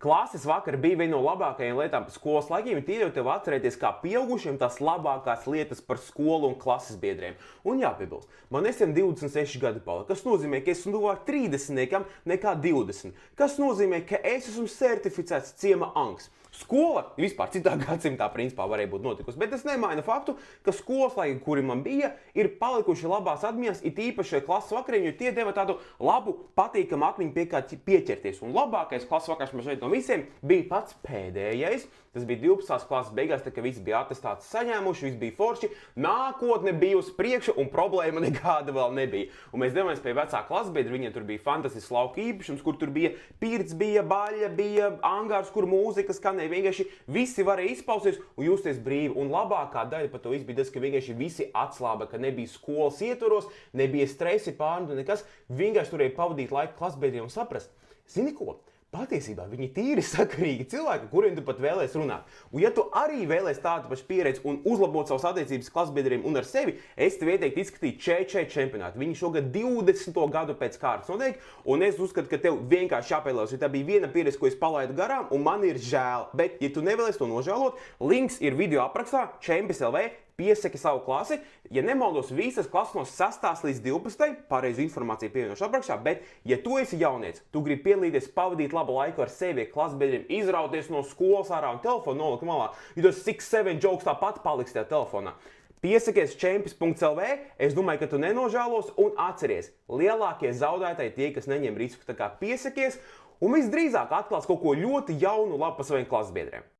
Klases vakar bija viena no labākajām lietām par skolas laikiem, jo tie jau tev atcerēties kā pieaugušiem tās labākās lietas par skolu un klases biedriem. Un jāpiebilst, man nesen 26 gadi palika, kas nozīmē, ka esmu tuvāk 30 nekā 20, kas nozīmē, ka es esmu certificēts ciema angs. Skola vispār citā gadsimtā principā varēja būt notikusi, bet tas nemaina faktu, ka skolas laiki, kuri man bija, ir palikuši labās atmiņās, it īpaši klases vakariem, jo tie deva tādu labu, patīkamu atmiņu pie kā pieķerties. Un labākais klases vakars man šeit no visiem bija pats pēdējais. Tas bija 12. klases beigās, tad, kad visi bija atestātus saņēmuši, visi bija forši, nākotne bija uz priekšu un problēma nekāda vēl nebija. Un mēs devāmies pie vecā klasbiedra, viņiem tur bija fantastisks lauka īpašums, kur tur bija pirts, bija baļa, bija angārs, kur mūzika skanēja, vienkārši visi varēja izpausties un justies brīvi. Un labākā daļa par to visu bija tas, ka vienkārši visi atslāba, ka nebija skolas ietvaros, nebija stresi, pārndu, nekas. Vienkārši turēja pavadīt laiku klasbiedriem un saprast. Zini ko? Patiesībā viņi tīri sakarīgi cilvēki, kuriem tu pat vēlēs runāt. Un ja tu arī vēlēs tādu pašu pieredzi un uzlabot savas attiecības klasbiedriem un ar sevi, es tev ieteiktu izskatīt ČČ čempionātu. Viņi šogad 20. gadu pēc kārtas notiek, un es uzskatu, ka tev vienkārši jāpielās, jo tā bija viena pieredze, ko es palaidu garām, un man ir žēl. Bet, ja tu nevēlies to nožēlot, links ir video aprakstā, Čempis.lv. Piesaki savu klasi. Ja nemaldos, visas klases no 6. līdz 12. pareizu informāciju pievienošu aprakstā, bet, ja tu esi jaunietis, tu gribi piedalīties, pavadīt labu laiku ar sevi, klasbiedriem, izrauties no skolas ārā un telefonu nolikt malā, jo tas 6-7 jokes tāpat paliks tajā telefonā. Piesakies Čempis.lv, es domāju, ka tu nenožēlos, un atceries, lielākie zaudētāji tie, kas neņem risku, tā kā piesakies, un visdrīzāk atklās kaut ko ļoti jaunu labu par saviem klasbiedriem.